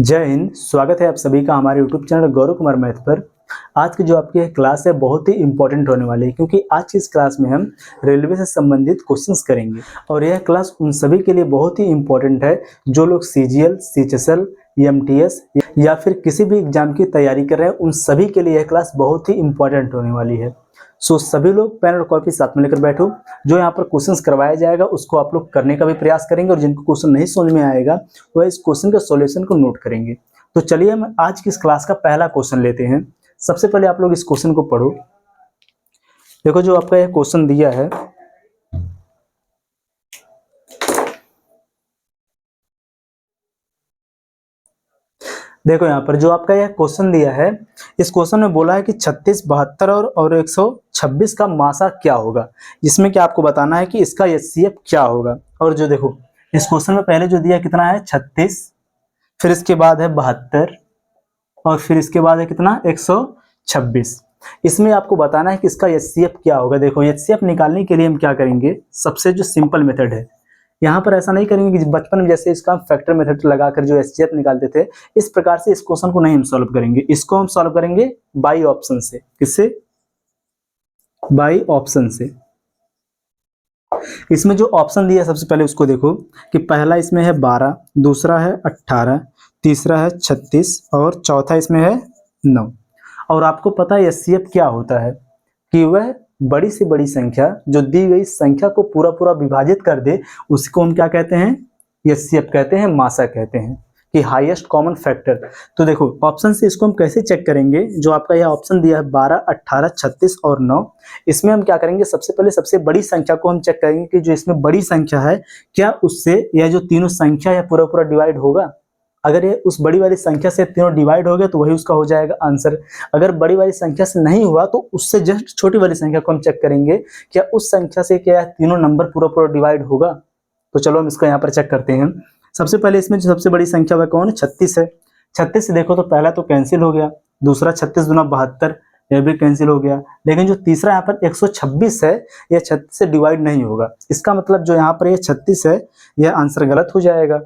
जय हिंद। स्वागत है आप सभी का हमारे YouTube channel Gaurav Kumar math पर। आज की जो आपकी क्लास है बहुत ही इंपॉर्टेंट होने वाली है, क्योंकि आज की इस क्लास में हम रेलवे से संबंधित क्वेश्चंस करेंगे और यह क्लास उन सभी के लिए बहुत ही इंपॉर्टेंट है जो लोग CGL, CHSL, EMTS या फिर किसी भी एग्जाम की तैयारी कर रहे हैं। उन सभी के लिए यह क्लास बहुत ही इंपॉर्टेंट होने वाली है। सो सभी लोग पेन और कॉपी साथ में लेकर बैठो। जो यहाँ पर क्वेश्चंस करवाया जाएगा उसको आप लोग करने का भी प्रयास करेंगे और जिनको क्वेश्चन नहीं समझ में आएगा वह इस क्वेश्चन के सॉल्यूशन को नोट करेंगे। तो चलिए हम आज की इस क्लास का पहला क्वेश्चन लेते हैं। सबसे पहले आप लोग इस क्वेश्चन को पढ़ो। देखो जो आपका यह क्वेश्चन दिया है, देखो यहाँ पर जो आपका यह क्वेश्चन दिया है, इस क्वेश्चन में बोला है कि 36, 72 और 126 का मासा क्या होगा। जिसमें कि आपको बताना है कि इसका HCF क्या होगा। और जो देखो इस क्वेश्चन में पहले जो दिया कितना है 36, फिर इसके बाद है 72 और फिर इसके बाद है कितना 126। इसमें आपको बताना है कि इसका HCF क्या होगा। देखो HCF निकालने के लिए हम क्या करेंगे, सबसे जो सिंपल मेथड है, यहाँ पर ऐसा नहीं करेंगे कि बचपन में जैसे इसका फैक्टर मेथड लगाकर जो HCF निकालते थे, इस प्रकार से इस क्वेश्चन को नहीं हम सॉल्व करेंगे। इसको हम सॉल्व करेंगे बाई ऑप्शन से। किससे? बाई ऑप्शन से। इसमें जो ऑप्शन दिया सबसे पहले उसको देखो कि पहला इसमें है 12, दूसरा है 18, तीसरा है 36 और चौथा इसमें है 9। और आपको पता है HCF क्या होता है कि वह बड़ी से बड़ी संख्या जो दी गई संख्या को पूरा पूरा विभाजित कर दे, उसको हम क्या कहते हैं? HCF कहते हैं, मासा कहते हैं कि हाईएस्ट कॉमन फैक्टर। तो देखो ऑप्शन से इसको हम कैसे चेक करेंगे। जो आपका यह ऑप्शन दिया है 12, 18, 36 और 9, इसमें हम क्या करेंगे, सबसे पहले सबसे बड़ी संख्या को हम चेक करेंगे कि जो इसमें बड़ी संख्या है क्या उससे यह जो तीनों संख्या है पूरा पूरा डिवाइड होगा। अगर ये उस बड़ी वाली संख्या से तीनों डिवाइड हो गया तो वही उसका हो जाएगा आंसर। अगर बड़ी वाली संख्या से नहीं हुआ तो उससे जस्ट छोटी वाली संख्या को हम चेक करेंगे, क्या उस संख्या से क्या तीनों नंबर पूरा पूरा डिवाइड होगा। तो चलो हम इसको यहाँ पर चेक करते हैं। सबसे पहले इसमें जो सबसे बड़ी संख्या वह कौन है? 36 है। 36 से देखो तो पहला तो कैंसिल हो गया, दूसरा 36 दूना 72, यह भी कैंसिल हो गया। लेकिन जो तीसरा यहाँ पर 126 है, यह 36 से डिवाइड नहीं होगा। इसका मतलब जो यहाँ पर यह 36 है, यह आंसर गलत हो जाएगा।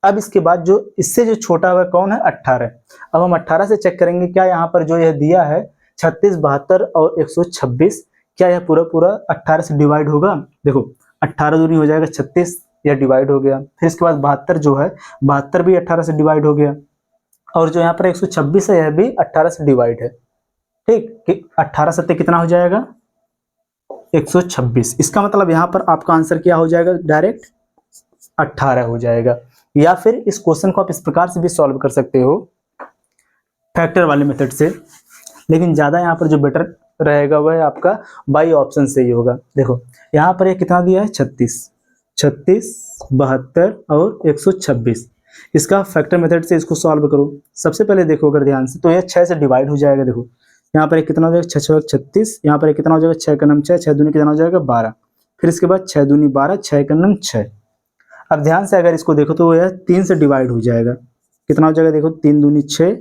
अब इसके बाद जो इससे जो छोटा हुआ कौन है? 18। अब हम 18 से चेक करेंगे क्या यहाँ पर जो यह दिया है 36, 72 और 126, क्या यह पूरा पूरा 18 से डिवाइड होगा। देखो 18 दूनी हो जाएगा 36, यह डिवाइड हो गया। फिर इसके बाद 72 जो है 72 भी 18 से डिवाइड हो गया। और जो यहाँ पर 126 है यह भी 18 से डिवाइड है। ठीक, 18 सत्ते कितना हो जाएगा? 126। इसका मतलब यहाँ पर आपका आंसर क्या हो जाएगा? डायरेक्ट 18 हो जाएगा। या फिर इस क्वेश्चन को आप इस प्रकार से भी सॉल्व कर सकते हो, फैक्टर वाले मेथड से। लेकिन ज्यादा यहाँ पर जो बेटर रहेगा वह आपका बाई ऑप्शन से ही होगा। देखो यहाँ पर ये कितना दिया है? 36, 72 और 126। इसका फैक्टर मेथड से इसको सॉल्व करो। सबसे पहले देखो अगर ध्यान से तो यह 6 से डिवाइड हो जाएगा। देखो यहाँ पर कितना हो जाएगा? 6 36, यहाँ पर कितना हो जाएगा? 6 का 9 6, 6 दूनी कितना हो जाएगा? 12। फिर इसके बाद 6 दूनी 12, 6 का 9 6। अब ध्यान से अगर इसको देखो तो यह 3 से डिवाइड हो जाएगा। कितना हो जाएगा? देखो 3 दूनी 6,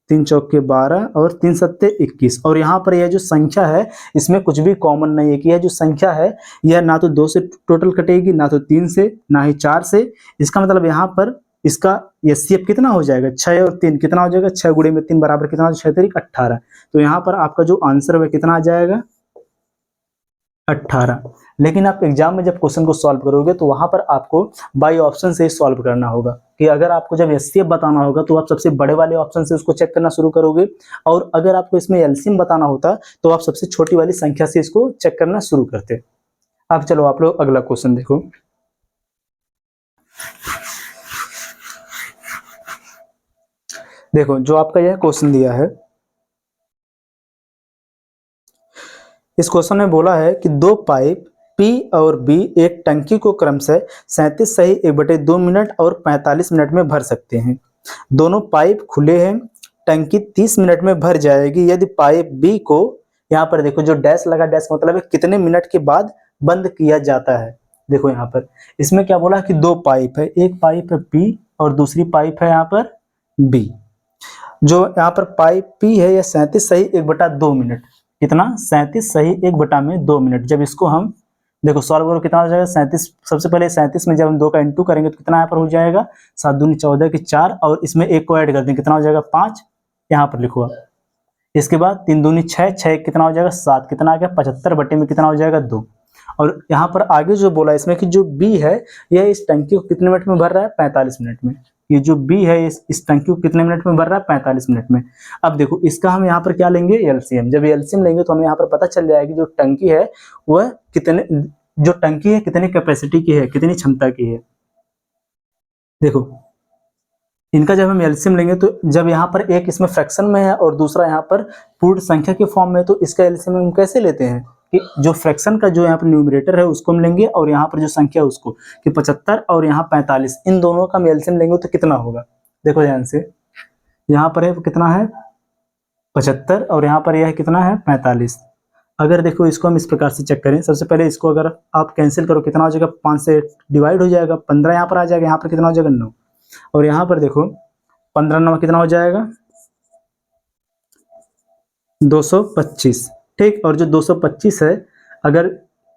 3 चौके 12 और 3 सत्ते 21। और यहाँ पर यह जो संख्या है इसमें कुछ भी कॉमन नहीं है कि यह जो संख्या है यह ना तो 2 से टोटल कटेगी, ना तो 3 से, ना ही 4 से। इसका मतलब यहाँ पर इसका HCF कितना हो जाएगा? 6 और 3 कितना हो जाएगा? 6 गुणे में 3 बराबर कितना? 6 3 18। तो यहाँ पर आपका जो आंसर है कितना आ जाएगा? 18। लेकिन आप एग्जाम में जब क्वेश्चन को सॉल्व करोगे तो वहां पर आपको बाई ऑप्शन से ही सॉल्व करना होगा। कि अगर आपको जब HCF बताना होगा तो आप सबसे बड़े वाले ऑप्शन से उसको चेक करना शुरू करोगे, और अगर आपको इसमें LCM बताना होता तो आप सबसे छोटी वाली संख्या से इसको चेक करना शुरू करते। अब चलो आप लोग अगला क्वेश्चन देखो। देखो जो आपका यह क्वेश्चन दिया है, इस क्वेश्चन में बोला है कि दो पाइप P और B एक टंकी को क्रमशः 37 सही 1/2 मिनट और 45 मिनट में भर सकते हैं। दोनों पाइप खुले हैं। टंकी 30 मिनट में भर जाएगी यदि पाइप B को, यहाँ पर देखो जो डैश लगा, डैश का मतलब है कितने मिनट के बाद बंद किया जाता है। देखो यहाँ पर इसमें क्या बोला कि दो पाइप है, एक पाइप है P और दूसरी पाइप है यहाँ पर B। जो यहाँ पर पाइप P है यह 37 सही 1/2 मिनट, कितना? 37 सही 1/2 मिनट। जब इसको हम देखो सॉल्व करो कितना हो जाएगा 37। सबसे पहले 37 में जब हम 2 का इंटू करेंगे तो कितना यहाँ पर हो जाएगा 7 दूनी 14 की 4, और इसमें 1 को ऐड कर देंगे कितना हो जाएगा 5, यहाँ पर लिखो आप। इसके बाद 3 दूनी 6, 6 कितना हो जाएगा 7, कितना आ गया 75 बटे में कितना हो जाएगा 2। और यहाँ पर आगे जो बोला इसमें कि जो बी है यह इस टंकी को कितने मिनट में भर रहा है 45 मिनट में। ये जो बी है इस टंकी को कितने मिनट में भर रहा है 45 मिनट में। अब देखो इसका हम यहाँ पर क्या लेंगे एलसीएम। जब एलसीएम लेंगे तो हमें यहाँ पर पता चल जाएगा कि जो टंकी है वह कितने, जो टंकी है कितनी कैपेसिटी की है, कितनी क्षमता की है। देखो इनका जब हम एलसीएम लेंगे तो जब यहाँ पर एक इसमें फ्रैक्शन में है और दूसरा यहाँ पर पूर्ण संख्या के फॉर्म में, तो इसका एलसीएम हम कैसे लेते हैं कि जो फ्रैक्शन का जो यहाँ पर न्यूमरेटर है उसको हम लेंगे और यहाँ पर जो संख्या उसको, कि 75 और यहाँ 45, इन दोनों का हम एलसीएम लेंगे तो कितना होगा। देखो ध्यान से, यहाँ पर है कितना है 75 और यहाँ पर यह है कितना है 45। अगर देखो इसको हम इस प्रकार से चेक करें, सबसे पहले इसको अगर आप कैंसिल करो कितना हो जाएगा 5 से डिवाइड हो जाएगा, 15 यहाँ पर आ जाएगा, यहाँ पर कितना हो जाएगा 9, और यहाँ पर देखो 15 9 कितना हो जाएगा 225। ठीक, और जो 225 है अगर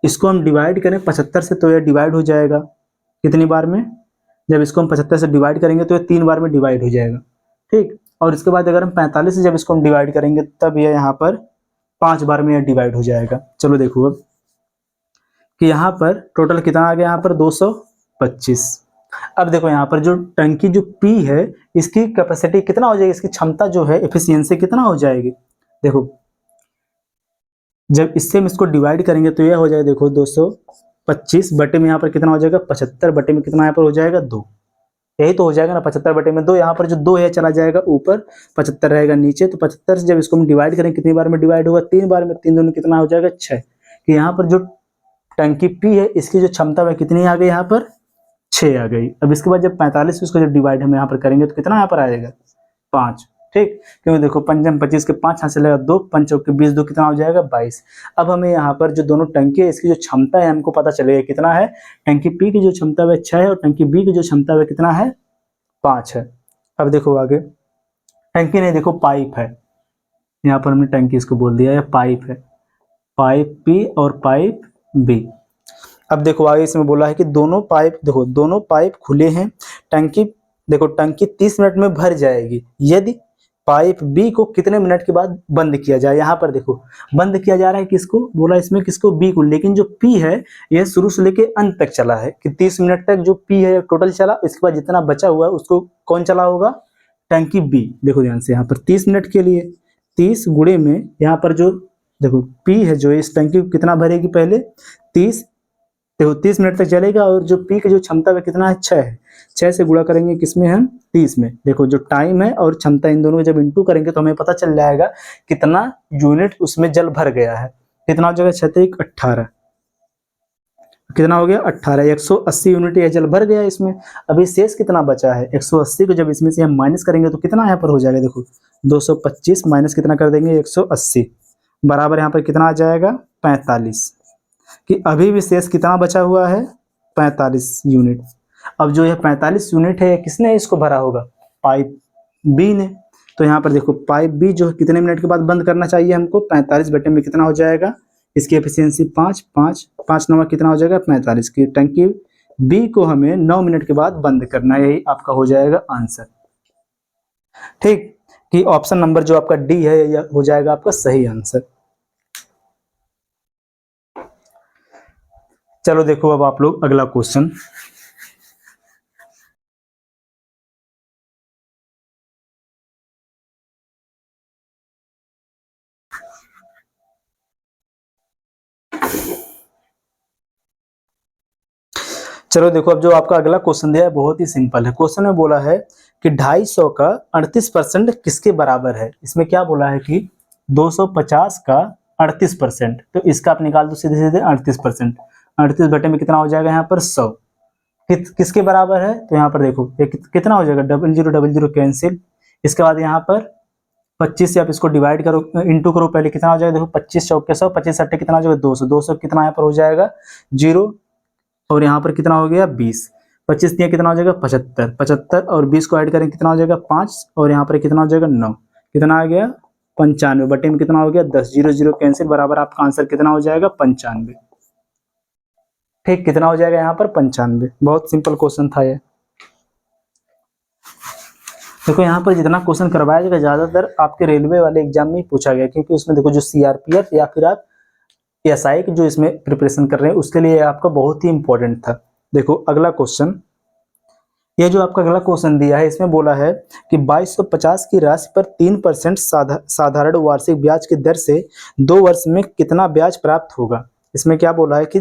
इसको हम डिवाइड करें 75 से तो यह डिवाइड हो जाएगा कितनी बार में, जब इसको हम 75 से डिवाइड करेंगे तो ये 3 बार में डिवाइड हो जाएगा। ठीक, और इसके बाद अगर हम 45 से जब इसको हम डिवाइड करेंगे तब यह यहाँ पर 5 बार में यह डिवाइड हो जाएगा। चलो देखो अब कि यहाँ पर टोटल कितना आ गया, यहाँ पर 225। अब देखो यहाँ पर जो टंकी जो P है इसकी कैपेसिटी कितना हो जाएगी, इसकी क्षमता जो है एफिशिएंसी कितना हो जाएगी। देखो जब इससे हम इसको डिवाइड करेंगे तो यह हो जाएगा देखो 225 बटे में यहाँ पर कितना हो जाएगा 75 बटे में कितना यहाँ पर हो जाएगा 2, यही तो हो जाएगा ना 75 बटे में 2। यहाँ पर जो 2 है चला जाएगा ऊपर, 75 रहेगा नीचे, तो 75 से जब इसको हम डिवाइड करेंगे कितनी बार में डिवाइड होगा 3 बार में, 3 दूनी कितना हो जाएगा 6। कि यहाँ पर जो टंकी P है इसकी जो क्षमता है कितनी आ गई, यहाँ पर 6 आ गई। अब इसके बाद जब 45 इसको जब डिवाइड हम यहाँ पर करेंगे तो कितना यहाँ पर आएगा 5। ठीक, क्योंकि देखो 5 25 के 5 यहाँ से लगा 2, 5 चौके 20, 2 कितना हो जाएगा 22। अब हमें यहाँ पर जो दोनों टंकी है इसकी जो क्षमता है हमको पता चलेगा कितना है। टंकी P की जो क्षमता है 6 है और टंकी B की जो क्षमता है कितना है 5 है। अब देखो आगे टंकी नहीं, देखो पाइप है, यहाँ पर हमने टंकी इसको बोल दिया है पाइप है, पाइप P और पाइप B। अब देखो आगे इसमें बोला है कि दोनों पाइप, देखो दोनों पाइप खुले हैं, टंकी देखो टंकी 30 मिनट में भर जाएगी यदि पाइप B को कितने मिनट के बाद बंद किया जाए। यहाँ पर देखो बंद किया जा रहा है किसको, बोला इसमें किसको B को, लेकिन जो P है यह शुरू से लेके अंत तक चला है कि 30 मिनट तक जो P है टोटल चला, इसके बाद जितना बचा हुआ है उसको कौन चला होगा, टंकी B। देखो ध्यान से यहाँ पर 30 मिनट के लिए 30 गुणे में यहाँ पर जो देखो P है जो इस टंकी को कितना भरेगी, पहले 30, देखो 30 मिनट तक चलेगा, और जो P की जो क्षमता है कितना है 6 है, 6 से गुणा करेंगे किसमें हम 30 में। देखो जो टाइम है और क्षमता इन दोनों को जब इंटू करेंगे तो हमें पता चल जाएगा कितना यूनिट उसमें जल भर गया है। कितना हो जाएगा 6 18, कितना हो गया 18, 180 यूनिट यह जल भर गया इसमें। अभी शेष कितना बचा है 180 को जब इसमें से हम माइनस करेंगे तो कितना यहाँ पर हो जाएगा, देखो 225 माइनस कितना कर देंगे 180 बराबर यहाँ पर कितना आ जाएगा 45, कि अभी भी शेष कितना बचा हुआ है 45 यूनिट। अब जो यह 45 यूनिट है किसने इसको भरा होगा, पाइप B ने। तो यहाँ पर देखो पाइप B जो कितने मिनट के बाद बंद करना चाहिए हमको, 45 बटे में कितना हो जाएगा, इसकी एफिशिएंसी 5 5 5 9 कितना हो जाएगा 45 की टंकी B को हमें 9 मिनट के बाद बंद करना है, यही आपका हो जाएगा आंसर। ठीक, कि ऑप्शन नंबर जो आपका D है यह हो जाएगा आपका सही आंसर। चलो देखो अब आप लोग अगला क्वेश्चन। चलो देखो अब जो आपका अगला क्वेश्चन दिया है बहुत ही सिंपल है। क्वेश्चन में बोला है कि 250 का 38% किसके बराबर है। इसमें क्या बोला है कि 250 का 38%, तो इसका आप निकाल दो सीधे सीधे 38%, 38 बटे में कितना हो जाएगा यहाँ पर 100, किसके बराबर है। तो यहाँ पर देखो कितना हो जाएगा 0000 कैंसिल, इसके बाद यहाँ पर 25 से आप इसको डिवाइड करो, इंटू करो, पहले कितना हो जाएगा देखो 25 चौके 100, 25 सट्टे कितना हो जाएगा 200, 200 कितना यहाँ पर हो जाएगा 0, और यहाँ पर कितना हो गया 20, 25 दिया कितना हो जाएगा 75, 75 और 20 को ऐड करें कितना हो जाएगा 5, और यहाँ पर कितना हो जाएगा 9, कितना आ गया 95 बटे में कितना हो गया 10, 0 0 कैंसिल बराबर आपका आंसर कितना हो जाएगा 95। ठीक, कितना हो जाएगा यहाँ पर 95। बहुत सिंपल क्वेश्चन था ये। देखो यहाँ पर जितना क्वेश्चन करवाया जाएगा ज़्यादातर आपके रेलवे वाले एग्जाम में ही पूछा गया, क्योंकि उसमें देखो जो सीआरपीएफ या फिर आप एसआई की जो इसमें प्रिपरेशन कर रहे हैं उसके लिए आपका बहुत ही इंपॉर्टेंट था। देखो अगला क्वेश्चन, ये जो आपका अगला क्वेश्चन दिया है इसमें बोला है कि 2250 की राशि पर 3% साधारण वार्षिक ब्याज की दर से 2 वर्ष में कितना ब्याज प्राप्त होगा। इसमें क्या बोला है कि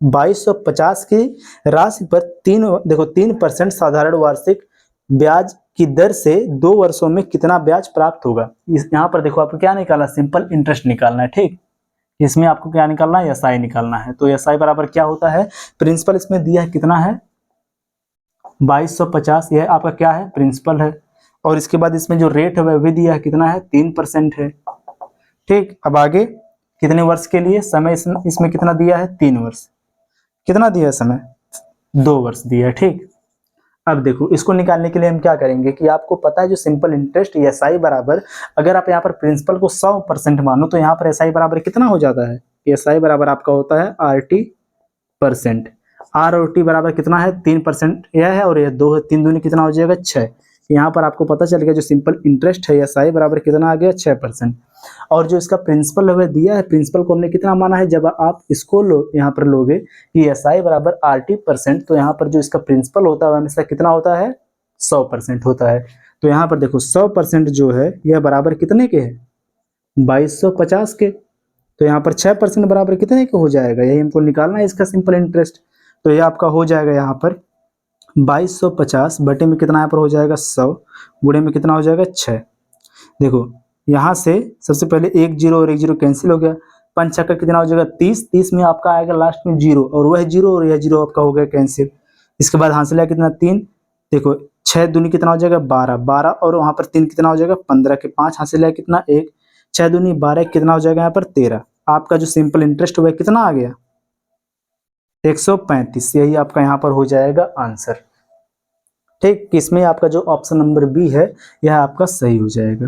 2250 की राशि पर 3% साधारण वार्षिक ब्याज की दर से 2 वर्षों में कितना ब्याज प्राप्त होगा। यहाँ पर देखो आपको क्या निकालना, सिंपल इंटरेस्ट निकालना है। ठीक, इसमें आपको क्या निकालना है, एसआई निकालना है। तो एसआई बराबर क्या होता है, प्रिंसिपल इसमें दिया है कितना है 2250, यह आपका क्या है प्रिंसिपल है, और इसके बाद इसमें जो रेट है वह भी दिया है कितना है 3% है। ठीक, अब आगे कितने वर्ष के लिए, समय इसमें कितना दिया है 3 वर्ष, कितना दिया है समय 2 वर्ष दिया है। ठीक, अब देखो इसको निकालने के लिए हम क्या करेंगे कि आपको पता है जो सिंपल इंटरेस्ट एसआई बराबर, अगर आप यहाँ पर प्रिंसिपल को 100% मानो तो यहाँ पर एसआई बराबर कितना हो जाता है, एसआई बराबर आपका होता है RT%। आर और टी बराबर कितना है 3% यह है, और यह 2 है, 3 दूनी कितना हो जाएगा 6। यहाँ पर आपको पता चल गया जो सिंपल इंटरेस्ट है एसआई बराबर कितना आ गया 6%। और जो इसका प्रिंसिपल है दिया है, प्रिंसिपल को हमने कितना माना है, जब आप इसको यहाँ पर लोगे कि एसआई बराबर RT%, तो यहाँ पर जो इसका प्रिंसिपल होता है हमेशा कितना होता है 100% होता है। तो यहाँ पर देखो 100% जो है यह बराबर कितने के है 2250 के, तो यहाँ पर 6% बराबर कितने के हो जाएगा, यही हमको निकालना है इसका सिंपल इंटरेस्ट। तो ये आपका हो जाएगा यहाँ पर 2250 बटे में कितना यहाँ पर हो जाएगा 100 गुणे में कितना हो जाएगा 6। देखो यहाँ से सबसे पहले 1 0 और 1 0 कैंसिल हो गया, 5 6 का कितना हो जाएगा 30, 30 में आपका आएगा लास्ट में 0, और वह 0 और यह 0 आपका हो गया कैंसिल। इसके बाद हासिल है कितना 3, देखो 6 दूनी कितना हो जाएगा 12, 12 और वहाँ पर 3 कितना हो जाएगा 15 के 5 हासिल है कितना 1, 6 दूनी 12 कितना हो जाएगा यहाँ पर 13। आपका जो सिंपल इंटरेस्ट हुआ कितना आ गया 135, यही आपका यहाँ पर हो जाएगा आंसर। ठीक, इसमें आपका जो ऑप्शन नंबर बी है यह आपका सही हो जाएगा।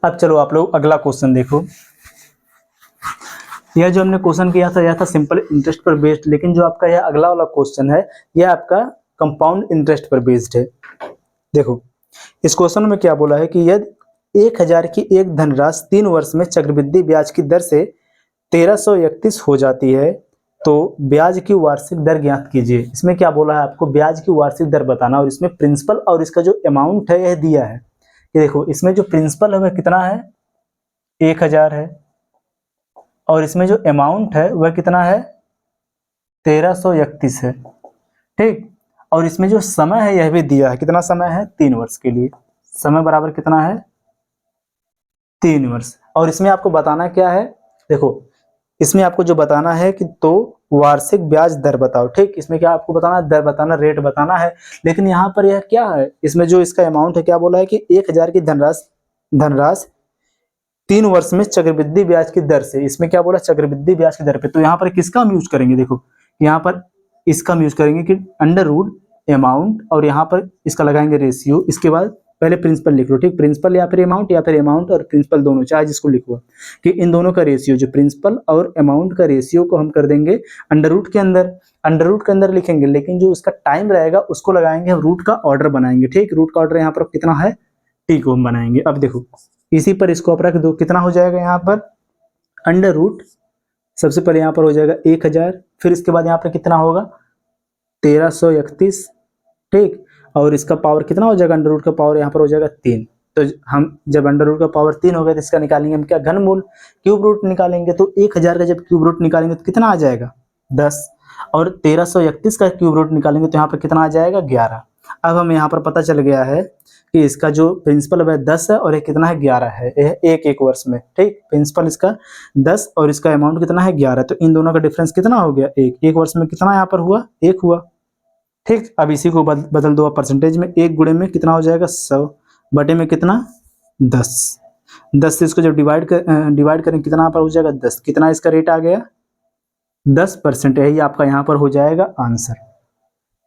अब चलो आप लोग अगला क्वेश्चन देखो। यह जो हमने क्वेश्चन किया था यह था सिंपल इंटरेस्ट पर बेस्ड, लेकिन जो आपका यह अगला वाला क्वेश्चन है यह आपका कंपाउंड इंटरेस्ट पर बेस्ड है। देखो इस क्वेश्चन में क्या बोला है कि यदि 1000 की एक धनराशि 3 वर्ष में चक्रवृद्धि ब्याज की दर से 1331 हो जाती है तो ब्याज की वार्षिक दर ज्ञात कीजिए। इसमें क्या बोला है आपको ब्याज की वार्षिक दर बताना, और इसमें प्रिंसिपल और इसका जो अमाउंट है यह दिया है। ये देखो इसमें जो प्रिंसिपल है वह कितना है 1000 है, और इसमें जो अमाउंट है वह कितना है 1331 है। ठीक, और इसमें जो समय है यह भी दिया है, कितना समय है 3 वर्ष के लिए, समय बराबर कितना है 3 वर्ष। और इसमें आपको बताना क्या है, देखो इसमें आपको जो बताना है कि तो वार्षिक ब्याज दर बताओ। ठीक, इसमें क्या आपको बताना है, दर बताना, रेट बताना है। लेकिन यहाँ पर यह क्या है, इसमें जो इसका अमाउंट है क्या बोला है कि 1000 की धनराशि 3 वर्ष में चक्रवृद्धि ब्याज की दर से, इसमें क्या बोला चक्रवृद्धि ब्याज की दर पे। तो यहाँ पर किसका हम यूज करेंगे, देखो यहाँ पर इसका हम यूज करेंगे कि अंडर रूट अमाउंट, और यहाँ पर इसका लगाएंगे रेशियो। इसके बाद पहले प्रिंसिपल लिख लो। ठीक, प्रिंसिपल या फिर अमाउंट और प्रिंसिपल दोनों, चाहे जिसको लिखो, कि इन दोनों का रेशियो, जो प्रिंसिपल और अमाउंट का रेशियो को हम कर देंगे अंडर रूट के अंदर, अंडर रूट के अंदर लिखेंगे। लेकिन जो उसका टाइम रहेगा उसको लगाएंगे हम रूट का ऑर्डर बनाएंगे। ठीक, रूट का ऑर्डर यहाँ पर कितना है टी को हम बनाएंगे। अब देखो इसी पर इसको आप रख दो, कितना हो जाएगा यहाँ पर अंडर रूट, सबसे पहले यहाँ पर हो जाएगा 1000, फिर इसके बाद यहाँ पर कितना होगा 1331। ठीक, और इसका पावर कितना हो जाएगा अंडर रूट का पावर यहाँ पर हो जाएगा 3। तो हम जब अंडर रूट का पावर 3 हो गया तो इसका निकालेंगे हम क्या घनमूल, क्यूब रूट निकालेंगे। तो 1000 का जब क्यूब रूट निकालेंगे तो कितना आ जाएगा 10, और 1331 का क्यूब रूट निकालेंगे तो यहाँ पर कितना आ जाएगा 11। अब हमें यहाँ पर पता चल गया है कि इसका जो प्रिंसिपल है 10 है और ये कितना है 11 है, एक वर्ष में। ठीक, प्रिंसिपल इसका 10 और इसका अमाउंट कितना है 11, तो इन दोनों का डिफरेंस कितना हो गया एक वर्ष में कितना यहाँ पर हुआ 1 हुआ। ठीक, अब इसी को बदल दो परसेंटेज में, 1 गुणे में कितना हो जाएगा 100 बटे में कितना 10, 10 से इसको जब डिवाइड करें कितना यहाँ पर हो जाएगा 10, कितना इसका रेट आ गया 10%, यही आपका यहाँ पर हो जाएगा आंसर।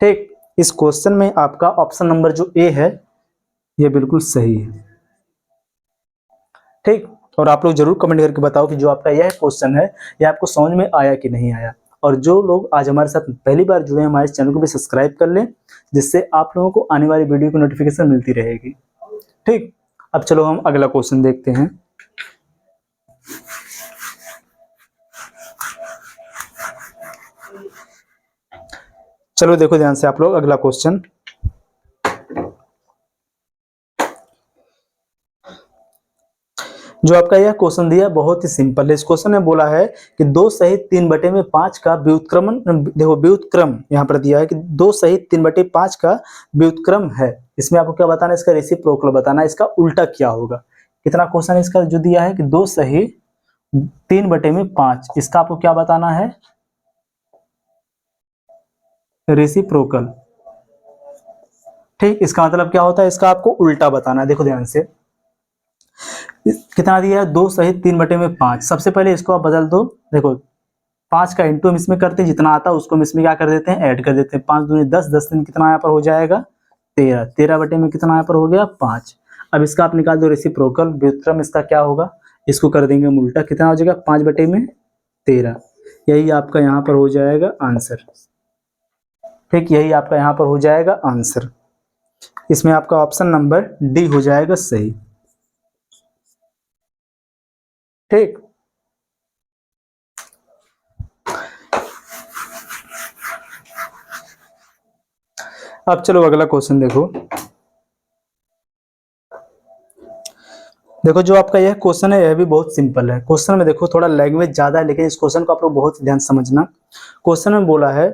ठीक, इस क्वेश्चन में आपका ऑप्शन नंबर जो ए है ये बिल्कुल सही है। ठीक, और आप लोग जरूर कमेंट करके बताओ कि जो आपका यह क्वेश्चन है ये आपको समझ में आया कि नहीं आया। और जो लोग आज हमारे साथ पहली बार जुड़े हैं हमारे चैनल को भी सब्सक्राइब कर लें, जिससे आप लोगों को आने वाली वीडियो की नोटिफिकेशन मिलती रहेगी। ठीक, अब चलो हम अगला क्वेश्चन देखते हैं। चलो देखो ध्यान से आप लोग अगला क्वेश्चन। जो आपका यह क्वेश्चन दिया बहुत ही सिंपल है। इस क्वेश्चन में बोला है कि 2 सहित 3/5 का व्युत्क्रमण, देखो व्युत्क्रम यहाँ पर दिया है कि 2 सहित 3/5 का व्युत्क्रम है। इसमें आपको क्या बताना है, इसका रेसिप्रोकल बताना है, इसका उल्टा क्या होगा। कितना क्वेश्चन इसका जो दिया है कि 2 सहित 3/5, इसका आपको क्या बताना है, रेसिप्रोकल। ठीक, इसका मतलब क्या होता है, इसका आपको उल्टा बताना है। देखो ध्यान से कितना दिया है, 2 सहित 3/5। सबसे पहले इसको आप बदल दो। देखो 5 का इंटू हम इसमें करते हैं, जितना आता है उसको हम इसमें क्या कर देते हैं, ऐड कर देते हैं। 5 दूनी 10, 10 दिन कितना यहाँ पर हो जाएगा 13, 13 बटे में कितना यहाँ पर हो गया 5। अब इसका आप निकाल दो रेसिप्रोकल, व्युत्क्रम इसका क्या होगा, इसको कर देंगे हम उल्टा, कितना हो जाएगा 5/13। यही आपका यहाँ पर हो जाएगा आंसर। ठीक, यही आपका यहाँ पर हो जाएगा आंसर। इसमें आपका ऑप्शन नंबर डी हो जाएगा सही। ठीक, अब चलो अगला क्वेश्चन देखो। देखो जो आपका यह क्वेश्चन है यह भी बहुत सिंपल है। क्वेश्चन में देखो थोड़ा लैंग्वेज ज्यादा है, लेकिन इस क्वेश्चन को आप लोग बहुत ध्यान समझना। क्वेश्चन में बोला है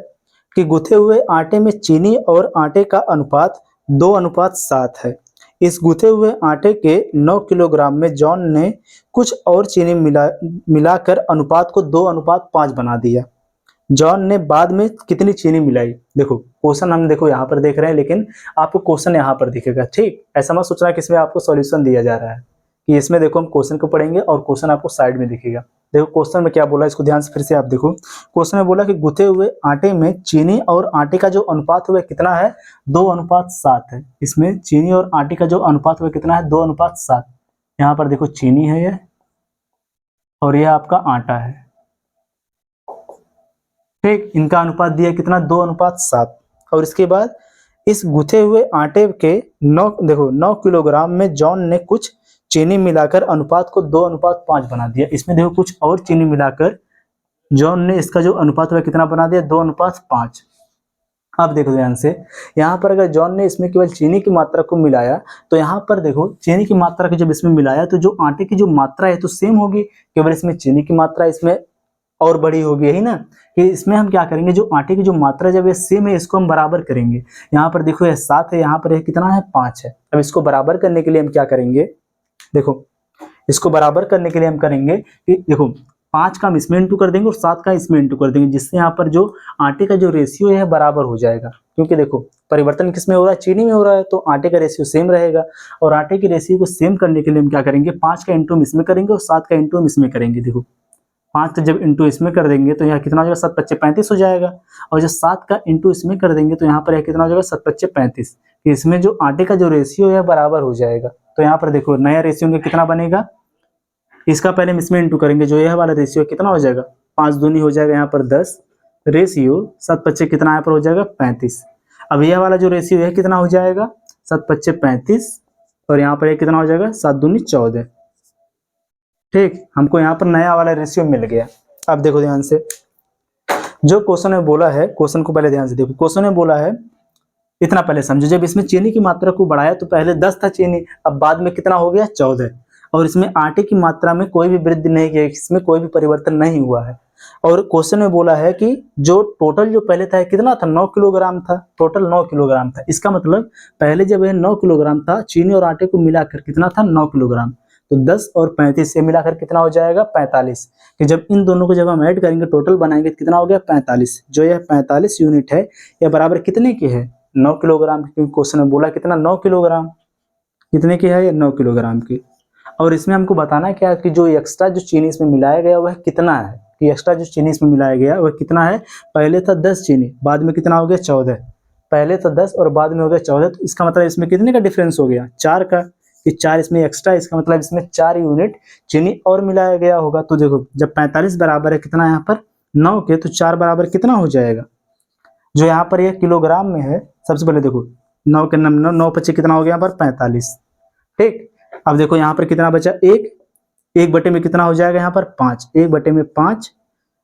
कि गूथे हुए आटे में चीनी और आटे का अनुपात 2:7 है। इस गूथे हुए आटे के 9 किलोग्राम में जॉन ने कुछ और चीनी मिलाकर अनुपात को 2:5 बना दिया। जॉन ने बाद में कितनी चीनी मिलाई। देखो क्वेश्चन हम देखो यहाँ पर देख रहे हैं, लेकिन आपको क्वेश्चन यहाँ पर दिखेगा। ठीक, ऐसा मत सोचना कि इसमें आपको सॉल्यूशन दिया जा रहा है, कि इसमें देखो हम क्वेश्चन को पढ़ेंगे और क्वेश्चन आपको साइड में दिखेगा। देखो क्वेश्चन में क्या बोला, इसको ध्यान से फिर से आप देखो। क्वेश्चन में बोला कि गुथे हुए आटे में चीनी और आटे का जो अनुपात हुआ कितना है, 2:7 है। इसमें चीनी और आटे का जो अनुपात हुआ कितना है, 2:7। यहाँ पर देखो चीनी है ये, और यह आपका आटा है। ठीक, इनका अनुपात दिया कितना, 2:7। और इसके बाद इस गुथे हुए आटे के 9 किलोग्राम में जॉन ने कुछ चीनी मिलाकर अनुपात को 2:5 बना दिया। इसमें देखो कुछ और चीनी मिलाकर जॉन ने इसका जो अनुपात हुआ कितना बना दिया, 2:5। अब देखो ध्यान से, यहाँ पर अगर जॉन ने इसमें केवल चीनी की मात्रा को मिलाया, तो यहाँ पर देखो चीनी की मात्रा को जब इसमें मिलाया तो जो आटे की जो मात्रा है तो सेम होगी, केवल इसमें चीनी की मात्रा इसमें और बड़ी होगी, यही ना। कि इसमें हम क्या करेंगे, जो आटे की जो मात्रा जब ये सेम है इसको हम बराबर करेंगे। यहाँ पर देखो ये 7 है, यहाँ पर कितना है 5 है। अब इसको बराबर करने के लिए हम क्या करेंगे, देखो इसको बराबर करने के लिए हम करेंगे कि देखो 5 का हम इसमें इंटू कर देंगे और 7 का इसमें इंटू कर देंगे, जिससे यहाँ पर जो आटे का जो रेशियो है बराबर हो जाएगा। क्योंकि देखो परिवर्तन किसमें हो रहा है, चीनी में हो रहा है, तो आटे का रेशियो सेम रहेगा। और आटे की रेशियो को सेम करने के लिए हम क्या करेंगे, 5 का इंटू हम इसमें करेंगे और 7 का इंटू हम इसमें करेंगे। देखो 5 का जब इंटू इसमें कर देंगे तो यहाँ कितना हो जाएगा, 7×5 = 35 हो जाएगा। और जब 7 का इंटू इसमें कर देंगे तो यहाँ पर कितना हो जाएगा, 7×5 = 35। इसमें जो आटे का जो रेशियो है बराबर हो जाएगा। तो यहाँ पर देखो नया रेशियो में कितना बनेगा, इसका पहले हम इसमें इंटू करेंगे, जो यह वाला रेशियो कितना हो जाएगा, 5 दूनी हो जाएगा यहाँ पर 10, रेशियो 7×5 कितना यहाँ पर हो जाएगा 35। अब यह वाला जो रेशियो है कितना हो जाएगा, 7×5 = 35, और यहाँ पर कितना हो जाएगा 7 दूनी 14। ठीक, हमको यहाँ पर नया वाला रेशियो मिल गया। अब देखो ध्यान से, जो क्वेश्चन में बोला है, क्वेश्चन को पहले ध्यान से देखो। क्वेश्चन में बोला है, इतना पहले समझो, जब इसमें चीनी की मात्रा को बढ़ाया तो पहले 10 था चीनी, अब बाद में कितना हो गया 14। और इसमें आटे की मात्रा में कोई भी वृद्धि नहीं की, इसमें कोई भी परिवर्तन नहीं हुआ है। और क्वेश्चन में बोला है कि जो टोटल जो पहले था कितना था, 9 किलोग्राम था, टोटल 9 किलोग्राम था। इसका मतलब पहले जब यह 9 किलोग्राम था, चीनी और आटे को मिलाकर कितना था 9 किलोग्राम, तो 10 और 35 से मिलाकर कितना हो जाएगा 45। कि जब इन दोनों को जब हम ऐड करेंगे टोटल बनाएंगे तो कितना हो गया 45। जो यह 45 यूनिट है यह बराबर कितने की है, 9 किलोग्राम। क्योंकि क्वेश्चन में बोला कितना 9 किलोग्राम, कितने की है ये 9 किलोग्राम की। और इसमें हमको बताना है क्या कि जो एक्स्ट्रा जो चीनी इसमें मिलाया गया वह कितना है, कि एक्स्ट्रा जो चीनी इसमें मिलाया गया वह कितना है। पहले था 10 चीनी, बाद में कितना हो गया 14। पहले तो 10 और बाद में हो गया 14, तो इसका मतलब इसमें कितने का डिफरेंस हो गया, 4 का, कि 4 इसमें एक्स्ट्रा, इसका मतलब इसमें 4 यूनिट चीनी और मिलाया गया होगा। तो देखो जब 45 बराबर है कितना यहाँ पर 9 के, तो 4 बराबर कितना हो जाएगा, जो यहाँ पर यह किलोग्राम में है। सबसे पहले देखो 9 के 9 पच्चीस कितना हो गया यहाँ पर 45, ठीक। अब देखो यहाँ पर कितना बचा, 1 बटे में कितना हो जाएगा यहाँ पर 5, 1 बटे में 5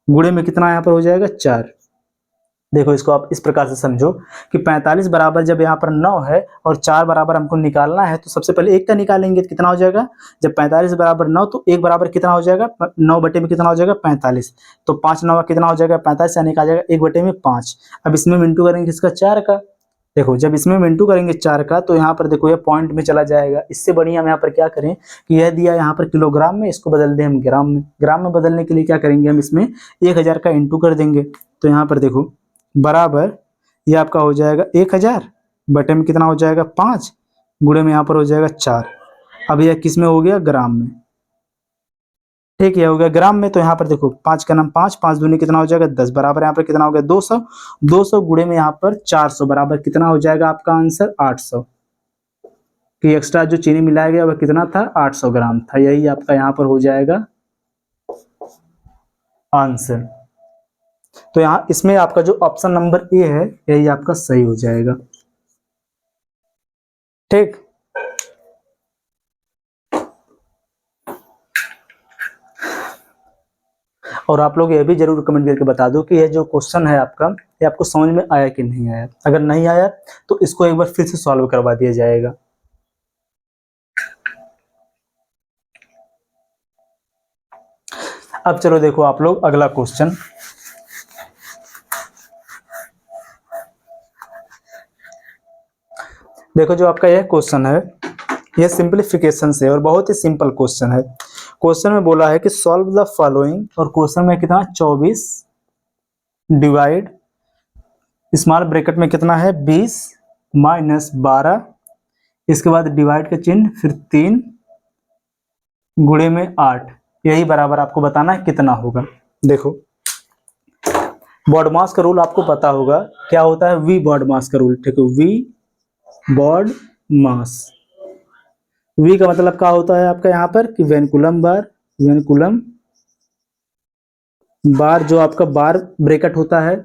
गुणे में कितना यहाँ पर हो जाएगा 4। देखो इसको आप इस प्रकार से समझो कि 45 बराबर जब यहाँ पर 9 है और 4 बराबर हमको निकालना है, तो सबसे पहले 1 का निकालेंगे तो कितना हो जाएगा, जब 45 बराबर 9 तो 1 बराबर कितना हो जाएगा, 9 बटे में कितना हो जाएगा 45, तो 5 9 कितना हो जाएगा 45, यानी आ जाएगा 1 बटे में 5। अब इसमें मिनटू करेंगे इसका 4 का, देखो जब इसमें मिनटू करेंगे 4 का तो यहाँ पर देखो ये पॉइंट में चला जाएगा। इससे बढ़िया हम यहाँ पर क्या करें कि यह दिया यहाँ पर किलोग्राम में, इसको बदल दें हम ग्राम में। ग्राम में बदलने के लिए क्या करेंगे, हम इसमें 1000 का इंटू कर देंगे। तो यहाँ पर देखो बराबर ये आपका हो जाएगा 1000 बटे में कितना हो जाएगा 5 गुणे में यहाँ पर हो जाएगा 4। अब यह किस में हो गया, ग्राम में, ठीक है, हो गया ग्राम में। तो यहाँ पर देखो 5 का नाम 5, 5 दूनी कितना हो जाएगा 10, बराबर यहाँ पर कितना हो गया 200, 200 गुणे में यहाँ पर 400 बराबर कितना हो जाएगा आपका आंसर 800, कि एक्स्ट्रा जो चीनी मिलाया गया वह कितना था 800 ग्राम था। यही आपका यहाँ पर हो जाएगा आंसर। तो यहाँ इसमें आपका जो ऑप्शन नंबर ए है यही आपका सही हो जाएगा, ठीक। और आप लोग ये भी जरूर कमेंट करके बता दो कि यह जो क्वेश्चन है आपका, ये आपको समझ में आया कि नहीं आया। अगर नहीं आया तो इसको एक बार फिर से सॉल्व करवा दिया जाएगा। अब चलो देखो आप लोग अगला क्वेश्चन, देखो जो आपका यह क्वेश्चन है यह सिंपलीफिकेशन से और बहुत ही सिंपल क्वेश्चन है। क्वेश्चन में बोला है कि सॉल्व द फॉलोइंग, और क्वेश्चन में कितना 24 डिवाइड स्मॉल ब्रैकेट में कितना है 20 माइनस 12, इसके बाद डिवाइड का चिन्ह, फिर 3 गुणे में 8, यही बराबर आपको बताना है कितना होगा। देखो बॉडमास का रूल आपको पता होगा, क्या होता है वी बॉडमास का रूल, ठीक है, वी बॉड मास। वी का मतलब क्या होता है आपका यहाँ पर कि वेनकुलम बार, वेनकुलम बार जो आपका बार ब्रैकेट होता है,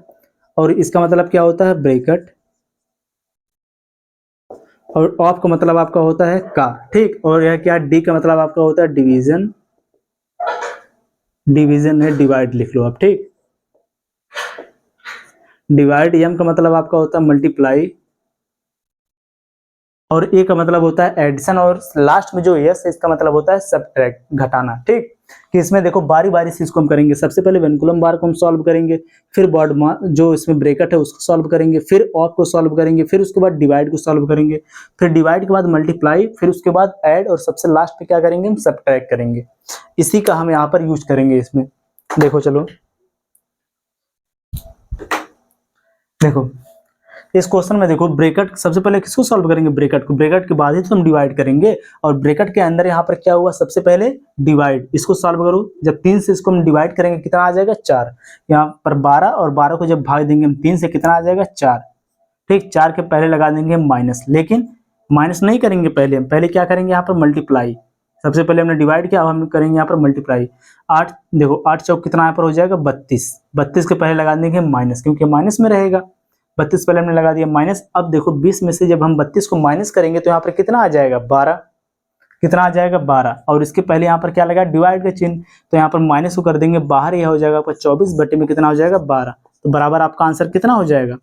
और इसका मतलब क्या होता है ब्रैकेट, और ऑफ का मतलब आपका होता है का, ठीक। और यह क्या डी का मतलब आपका होता है डिवीजन, डिवीजन है डिवाइड लिख लो आप, ठीक। डिवाइड, एम का मतलब आपका होता है मल्टीप्लाई, और ए का मतलब होता है एडिशन, और लास्ट में जो यस है इसका मतलब होता है सबट्रैक्ट, घटाना, ठीक। कि इसमें देखो बारी बारी से इसको हम करेंगे। सबसे पहले वेनकुलम बार को हम सॉल्व करेंगे, फिर बॉड जो इसमें ब्रैकेट है उसको सॉल्व करेंगे, फिर ऑफ को सॉल्व करेंगे, फिर उसके बाद डिवाइड को सॉल्व करेंगे, फिर डिवाइड के बाद मल्टीप्लाई, फिर उसके बाद ऐड, और सबसे लास्ट पे क्या करेंगे हम सबट्रैक्ट करेंगे। इसी का हम यहाँ पर यूज करेंगे इसमें। देखो चलो देखो इस क्वेश्चन में देखो ब्रैकेट, सबसे पहले किसको सॉल्व करेंगे ब्रैकेट को, ब्रैकेट के बाद ही तो हम डिवाइड करेंगे। और ब्रैकेट के अंदर यहाँ पर क्या हुआ, सबसे पहले डिवाइड, इसको सॉल्व करो, जब 3 से इसको हम डिवाइड करेंगे कितना आ जाएगा 4, यहाँ पर 12, और 12 को जब भाग देंगे हम 3 से कितना आ जाएगा 4, ठीक। 4 के पहले लगा देंगे माइनस, लेकिन माइनस नहीं करेंगे पहले, हम पहले क्या करेंगे यहाँ पर मल्टीप्लाई। सबसे पहले हमने डिवाइड किया, अब हम करेंगे यहाँ पर मल्टीप्लाई। 8 देखो 8 चौक कितना यहाँ पर हो जाएगा 32, 32 के पहले लगा देंगे माइनस, क्योंकि माइनस में रहेगा, 32 पहले हमने लगा दिया माइनस। अब देखो 20 में से जब हम 32 को माइनस करेंगे तो यहाँ पर कितना आ जाएगा 12, कितना आ जाएगा 12, और इसके पहले यहाँ पर क्या लगा डिवाइड का चिन्ह, तो यहाँ पर माइनस को कर देंगे बाहर, यह हो जाएगा आपका 24 बटे में कितना हो जाएगा 12, तो बराबर आपका आंसर कितना हो जाएगा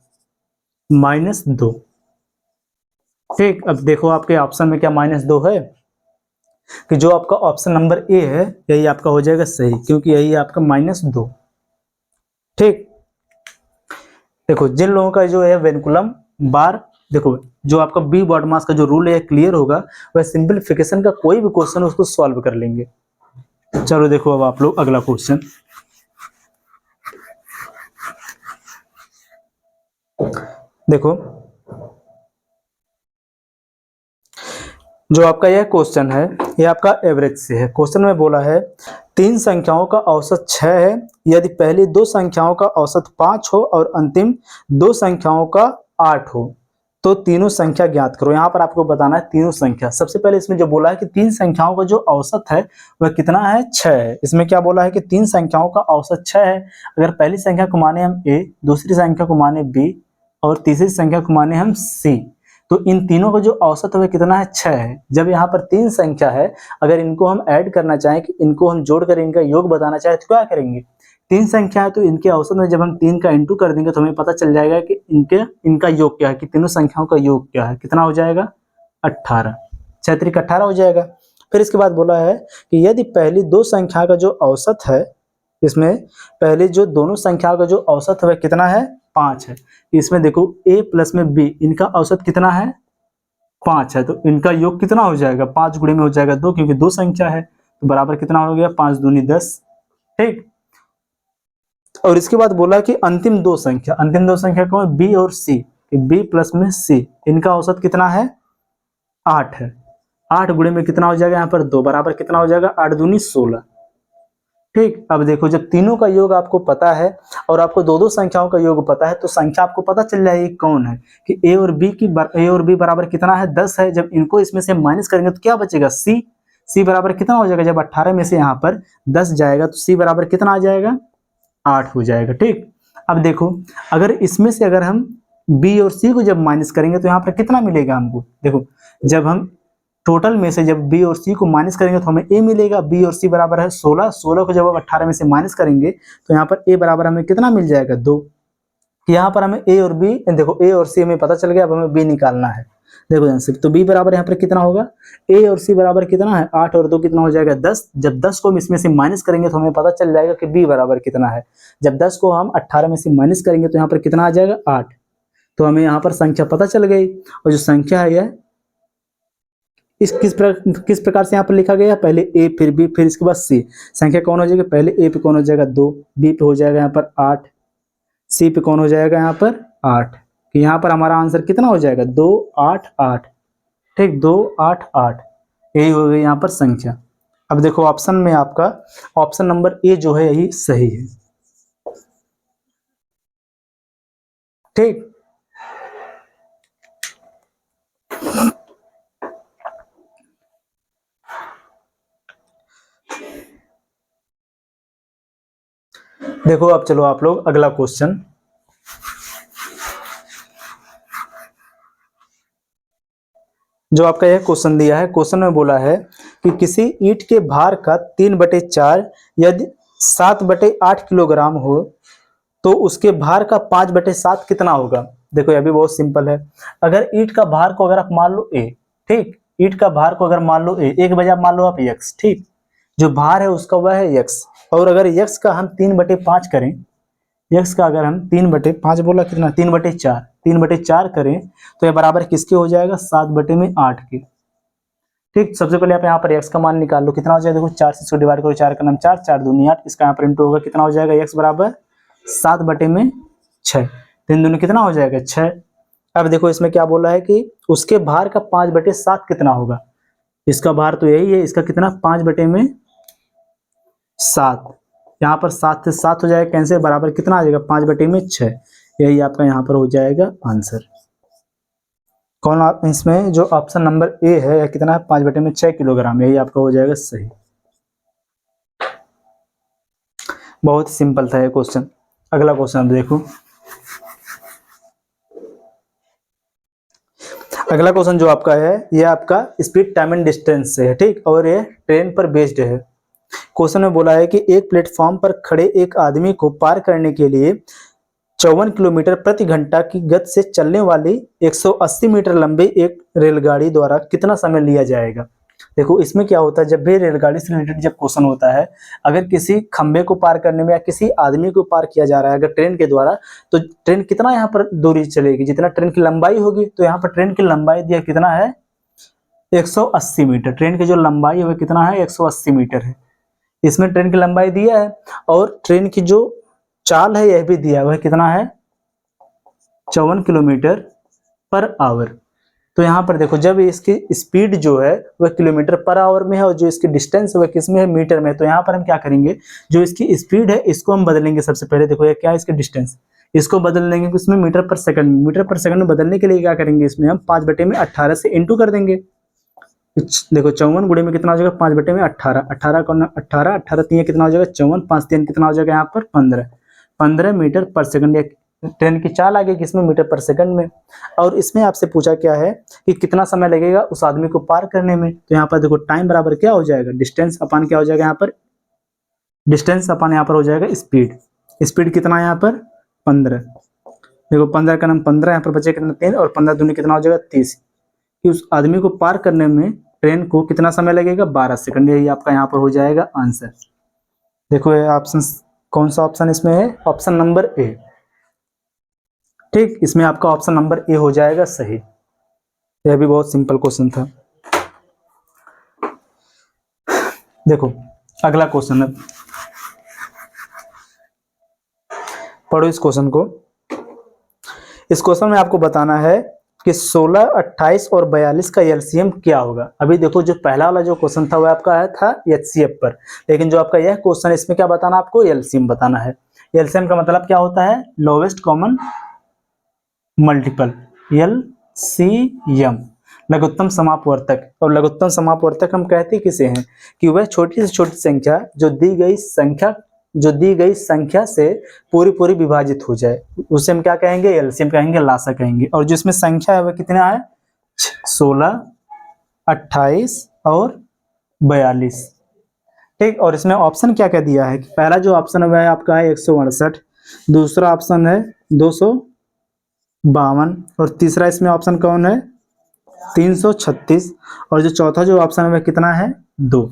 -2, ठीक। अब देखो आपके ऑप्शन में क्या -2 है, कि जो आपका ऑप्शन नंबर ए है यही आपका हो जाएगा सही, क्योंकि यही आपका -2, ठीक। देखो जिन लोगों का जो है वेनकुलम बार, देखो जो आपका बी बॉडमास का जो रूल है क्लियर होगा, वह सिंपलीफिकेशन का कोई भी क्वेश्चन उसको सॉल्व कर लेंगे। चलो देखो अब आप लोग अगला क्वेश्चन, देखो जो आपका यह क्वेश्चन है ये आपका एवरेज से है। क्वेश्चन में बोला है 3 संख्याओं का औसत 6 है, यदि पहली 2 संख्याओं का औसत 5 हो और अंतिम 2 संख्याओं का 8 हो तो तीनों संख्या ज्ञात करो। यहाँ पर आपको बताना है तीनों संख्या। सबसे पहले इसमें जो बोला है कि तीन संख्याओं का जो औसत है वह कितना है, 6 है। इसमें क्या बोला है कि तीन संख्याओं का औसत 6 है। अगर पहली संख्या को माने हम a, दूसरी संख्या को माने b और तीसरी संख्या को माने हम c, तो इन तीनों का जो औसत है वह कितना है, 6 है। जब यहाँ पर तीन संख्या है, अगर इनको हम ऐड करना चाहें कि इनको हम जोड़कर इनका योग बताना चाहें तो क्या करेंगे, तीन संख्या है तो इनके औसत में जब हम 3 का इंटू कर देंगे तो हमें पता चल जाएगा कि इनका योग क्या है, कि तीनों संख्याओं का योग क्या है, कितना हो जाएगा 18, 6 त्रिक 18 हो जाएगा। फिर इसके बाद बोला है कि यदि पहली दो संख्या का जो औसत है, इसमें पहले जो दोनों संख्याओं का जो औसत है वह कितना है, 5 है। इसमें देखो a प्लस में b, इनका औसत कितना है, 5 है, तो इनका योग कितना हो जाएगा, 5 गुणे में हो जाएगा 2, क्योंकि दो संख्या है तो बराबर कितना हो गया, 5 दूनी 10। ठीक, और इसके बाद बोला कि अंतिम दो संख्या कौन है, b और c, b प्लस में c, इनका औसत कितना है, 8 है। 8 गुणे में कितना हो जाएगा, यहाँ पर 2 बराबर कितना हो जाएगा, 8 दूनी 16। ठीक, अब देखो जब तीनों का योग आपको पता है और आपको दो दो संख्याओं का योग पता है तो संख्या आपको पता चल जाएगी कौन है, कि a और b बराबर कितना है, 10 है। जब इनको इसमें से माइनस करेंगे तो क्या बचेगा, c बराबर कितना हो जाएगा, जब 18 में से यहाँ पर 10 जाएगा तो c बराबर कितना आ जाएगा, 8 हो जाएगा। ठीक, अब देखो अगर इसमें से अगर हम b और c को जब माइनस करेंगे तो यहाँ पर कितना मिलेगा हमको, देखो जब हम टोटल में से जब b और c को माइनस करेंगे तो हमें a मिलेगा। b और c बराबर है 16, 16 को जब हम 18 में से माइनस करेंगे तो यहाँ पर a बराबर हमें कितना मिल जाएगा, 2। यहाँ पर हमें a और b, देखो a और c हमें पता चल गया, अब हमें b निकालना है। देखो ध्यान से, तो b बराबर यहाँ पर कितना होगा, a और c बराबर कितना है, 8 और 2 कितना हो जाएगा, 10। जब 10 को हम इसमें से माइनस करेंगे तो हमें पता चल जाएगा कि b बराबर कितना है। जब 10 को हम 18 में से माइनस करेंगे तो यहाँ पर कितना आ जाएगा, 8। तो हमें यहाँ पर संख्या पता चल गई, और जो संख्या है यह किस प्रकार से यहाँ पर लिखा गया, पहले a फिर b फिर इसके बाद c। संख्या कौन हो जाएगी, पहले a पे कौन हो जाएगा, 2, b पे हो जाएगा यहाँ पर 8, c पे कौन हो जाएगा यहाँ पर 8। कि यहाँ पर हमारा आंसर कितना हो जाएगा, 2 8 8। ठीक, 2 8 8, यही हो गई यहाँ पर संख्या। अब देखो ऑप्शन में आपका ऑप्शन नंबर ए जो है यही सही है। ठीक, देखो अब चलो आप लोग अगला क्वेश्चन। जो आपका यह क्वेश्चन दिया है, क्वेश्चन में बोला है कि किसी ईंट के भार का 3/4 यदि 7/8 किलोग्राम हो तो उसके भार का 5/7 कितना होगा। देखो यह भी बहुत सिंपल है। अगर ईंट का भार को अगर आप मान लो a, ठीक, ईंट का भार को अगर मान लो a, एक बजाय मान लो आप x, ठीक, जो भार है उसका वह है x, और अगर x का हम 3/5 करें, x का अगर हम 3/5 बोला कितना, 3/4 करें तो यह बराबर किसके हो जाएगा, 7/8 के। ठीक, सबसे पहले आप यहाँ पर x का मान निकाल लो, कितना हो जाएगा, देखो 4 से इसको डिवाइड करो, 4 का नाम 4, 4 दूनी 8, इसका यहाँ पर इंटू होगा, कितना हो जाएगा, x बराबर 7/6, 3 दूनी कितना हो जाएगा, 6। अब देखो इसमें क्या बोला है कि उसके भार का 5/7 कितना होगा। इसका भार तो यही है, इसका कितना 5/7, यहाँ पर 7 से 7 हो जाएगा कैंसिल, बराबर कितना आ जाएगा, 5/6। यही आपका यहाँ पर हो जाएगा आंसर। कौन इसमें जो ऑप्शन नंबर ए है यह कितना है, 5/6 किलोग्राम, यही आपका हो जाएगा सही। बहुत सिंपल था ये क्वेश्चन। अगला क्वेश्चन देखो। अगला क्वेश्चन जो आपका है ये आपका स्पीड टाइम एंड डिस्टेंस से है। ठीक, और ये ट्रेन पर बेस्ड है। क्वेश्चन में बोला है कि एक प्लेटफॉर्म पर खड़े एक आदमी को पार करने के लिए 54 किलोमीटर प्रति घंटा की गति से चलने वाली 180 मीटर लंबी एक रेलगाड़ी द्वारा कितना समय लिया जाएगा। देखो इसमें क्या होता है, जब भी रेलगाड़ी से रिलेटेड जब क्वेश्चन होता है, अगर किसी खंबे को पार करने में या किसी आदमी को पार किया जा रहा है अगर ट्रेन के द्वारा, तो ट्रेन कितना यहाँ पर दूरी चलेगी, जितना ट्रेन की लंबाई होगी। तो यहाँ पर ट्रेन की लंबाई दिया कितना है, 180 मीटर। ट्रेन की जो लंबाई है वह कितना है, 180 मीटर है। इसमें ट्रेन की लंबाई दिया है और ट्रेन की जो चाल है यह भी दिया हुआ है, कितना है, 54 किलोमीटर पर आवर। तो यहाँ पर देखो जब इसकी स्पीड जो है वह किलोमीटर पर आवर में है और जो इसकी डिस्टेंस है वह किस में है, मीटर में। तो यहाँ पर हम क्या करेंगे, जो इसकी स्पीड है इसको हम बदलेंगे। सबसे पहले देखो ये क्या है, इसकी डिस्टेंस, इसको बदल देंगे इसमें मीटर पर सेकंड में। मीटर पर सेकंड में बदलने के लिए क्या करेंगे, इसमें हम 5/18 से इंटू कर देंगे। देखो 54 गुणे में कितना हो जाएगा, 5/18, 18 को 18, 18 3 कितना हो जाएगा 54, 5 3 कितना हो जाएगा यहाँ पर 15, 15 मीटर पर सेकंड। एक ट्रेन की चाल आ गई किसमें, मीटर पर सेकंड में। और इसमें आपसे पूछा क्या है कि कितना समय लगेगा उस आदमी को पार करने में। तो यहाँ पर देखो टाइम बराबर क्या हो जाएगा, डिस्टेंस अपन क्या हो जाएगा यहाँ पर, डिस्टेंस अपन यहाँ पर हो जाएगा स्पीड। स्पीड कितना है यहाँ पर 15। देखो 15 का नाम 15, यहाँ पर बचे कितना 3, और 15 दूनी कितना हो जाएगा 30। कि उस आदमी को पार करने में ट्रेन को कितना समय लगेगा, 12 सेकंड। यही आपका यहाँ पर हो जाएगा आंसर। देखो ये ऑप्शन, कौन सा ऑप्शन इसमें है, ऑप्शन नंबर ए। ठीक, इसमें आपका ऑप्शन नंबर ए हो जाएगा सही। यह भी बहुत सिंपल क्वेश्चन था। देखो अगला क्वेश्चन है, पढ़ो इस क्वेश्चन को। इस क्वेश्चन में आपको बताना है कि 16, 28 और 42 का एलसीएम क्या होगा। अभी देखो जो पहला वाला जो क्वेश्चन था वो आपका आया था एचसीएफ पर, लेकिन जो आपका यह क्वेश्चन इसमें क्या बताना, आपको एलसीएम बताना है। एलसीएम का मतलब क्या होता है, लोवेस्ट कॉमन मल्टीपल, एलसीएम, लघुत्तम समापवर्तक। और लघुत्तम समापवर्तक हम कहते किसे हैं, कि वह छोटी से छोटी संख्या जो दी गई संख्या से पूरी पूरी विभाजित हो जाए, उसे हम क्या कहेंगे, एलसीएम कहेंगे, लासा कहेंगे। और जो इसमें संख्या है वह कितना है, 16, 28 और 42। ठीक, और इसमें ऑप्शन क्या क्या दिया है कि पहला जो ऑप्शन है वह आपका है 168, दूसरा ऑप्शन है 252, और तीसरा इसमें ऑप्शन कौन है 336, और जो चौथा जो ऑप्शन है वह कितना है 2।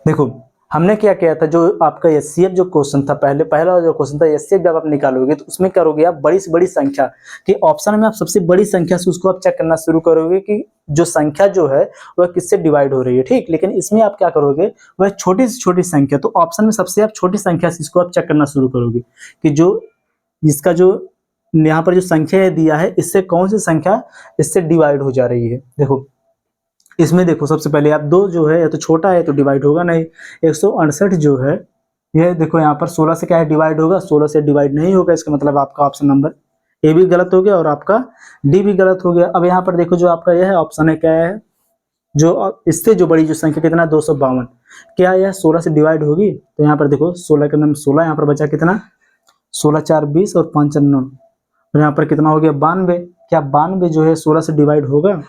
देखो हमने क्या किया था, जो आपका एचसीएफ जो क्वेश्चन था, पहला जो क्वेश्चन था एचसीएफ, जब आप निकालोगे तो उसमें करोगे आप बड़ी से बड़ी संख्या कि ऑप्शन में आप सबसे बड़ी संख्या से उसको आप चेक करना शुरू करोगे कि जो संख्या जो है वह किससे डिवाइड हो रही है। ठीक, लेकिन इसमें आप क्या करोगे, वह छोटी से छोटी संख्या, तो ऑप्शन में सबसे आप छोटी संख्या से इसको आप चेक करना शुरू करोगे कि जो इसका जो यहाँ पर जो संख्या दिया है इससे कौन सी संख्या इससे डिवाइड हो जा रही है। देखो इसमें देखो सबसे पहले आप 2 जो है या तो छोटा है तो डिवाइड होगा नहीं। 168 जो है ये देखो यहाँ पर 16 से क्या है डिवाइड होगा, 16 से डिवाइड नहीं होगा। इसका मतलब आपका ऑप्शन नंबर ए भी गलत हो गया और आपका डी भी गलत हो गया। अब यहाँ पर देखो जो आपका यह ऑप्शन है क्या है, जो इससे जो बड़ी जो संख्या कितना 252, क्या यह 16 से डिवाइड होगी। तो यहाँ पर देखो 16 का नाम 16, यहाँ पर बचा कितना 16 4 20 और 5 9, और यहाँ पर कितना हो गया 92। क्या 92 जो है 16 से डिवाइड होगा,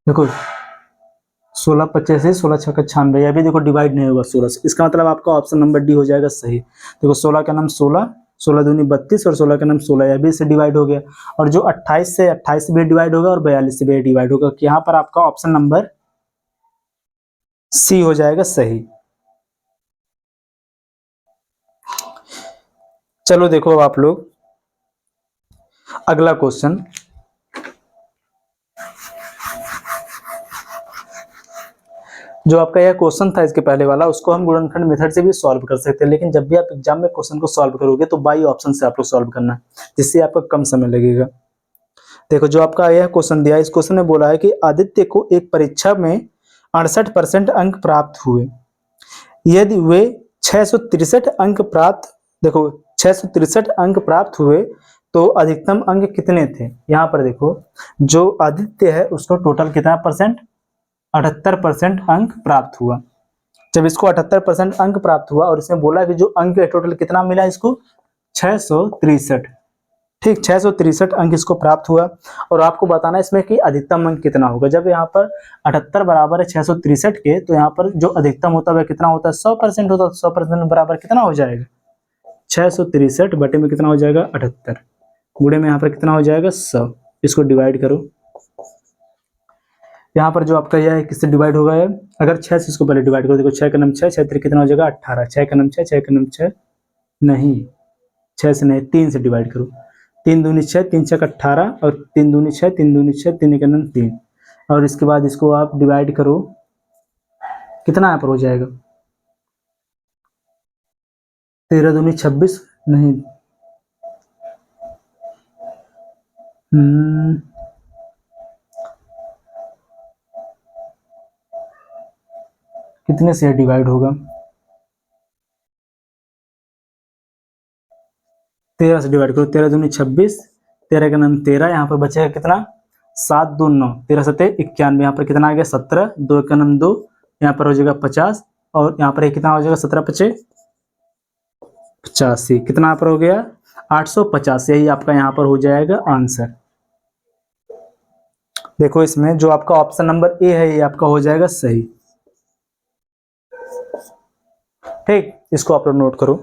देखो 16 85, 16 6 96, यह भी देखो डिवाइड नहीं होगा 16 से। इसका मतलब आपका ऑप्शन नंबर डी हो जाएगा सही। देखो 16 का नाम 16, 16 दूनी 32 और 16 का नाम 16, यह भी से डिवाइड हो गया। और जो 28 से भी डिवाइड होगा और 42 से भी डिवाइड होगा। यहाँ पर आपका ऑप्शन नंबर सी हो जाएगा सही। चलो देखो अब आप लोग अगला क्वेश्चन, जो आपका यह क्वेश्चन था इसके पहले वाला, उसको हम गुणनखंड मेथड से भी सॉल्व कर सकते हैं, लेकिन जब भी आप एग्जाम में क्वेश्चन को सॉल्व करोगे तो बाई ऑप्शन से आप लोग सॉल्व करना, जिससे आपका कम समय लगेगा। देखो जो आपका यह क्वेश्चन दिया, इस क्वेश्चन में बोला है कि आदित्य को एक परीक्षा में 68% अंक प्राप्त हुए। यदि वे 663 अंक प्राप्त, देखो 663 अंक प्राप्त हुए तो अधिकतम अंक कितने थे। यहाँ पर देखो जो आदित्य है उसको टोटल कितना परसेंट, 78% अंक प्राप्त हुआ। जब इसको 78% अंक प्राप्त हुआ और इसमें बोला कि जो अंक है टोटल कितना मिला इसको 663। ठीक, 663 अंक इसको प्राप्त हुआ, और आपको बताना है इसमें कि अधिकतम अंक कितना होगा। जब यहाँ पर 78 बराबर है 663 के, तो यहाँ पर जो अधिकतम होता है कितना होता है 100% होता है। 100% बराबर कितना हो जाएगा 663 बटे में कितना हो जाएगा 78, गुणे में यहाँ पर कितना हो जाएगा 100। इसको डिवाइड करो, यहाँ पर जो आपका यह है किससे डिवाइड होगा है, अगर 6 से इसको पहले डिवाइड करो, देखो 6 का नाम 6, 6 कितना हो जाएगा 18, 6 का नाम 6, 6 का नाम 6 नहीं, 6 से नहीं 3 से डिवाइड करो, 3 दूनी 6, 3 6 18 और 3 दूनी 6, 3 दूनी 6, 3 का नाम 3, और इसके बाद इसको आप डिवाइड करो, कितना यहाँ पर हो जाएगा 13 दूनी 26 नहीं, कितने से डिवाइड होगा 13 से डिवाइड करो, 13 दूनी 26, 13 का नाम 13, यहाँ पर बचेगा कितना 7 2 9, 13 7 91, यहाँ पर कितना आ गया 17, 2 का नाम 2, यहाँ पर हो जाएगा 50 और यहाँ पर कितना हो जाएगा 17 5 85, कितना यहाँ पर हो गया 850, यही आपका यहाँ पर हो जाएगा आंसर। देखो इसमें जो आपका ऑप्शन नंबर ए है ये आपका हो जाएगा सही। ठीक, इसको आप लोग नोट करो।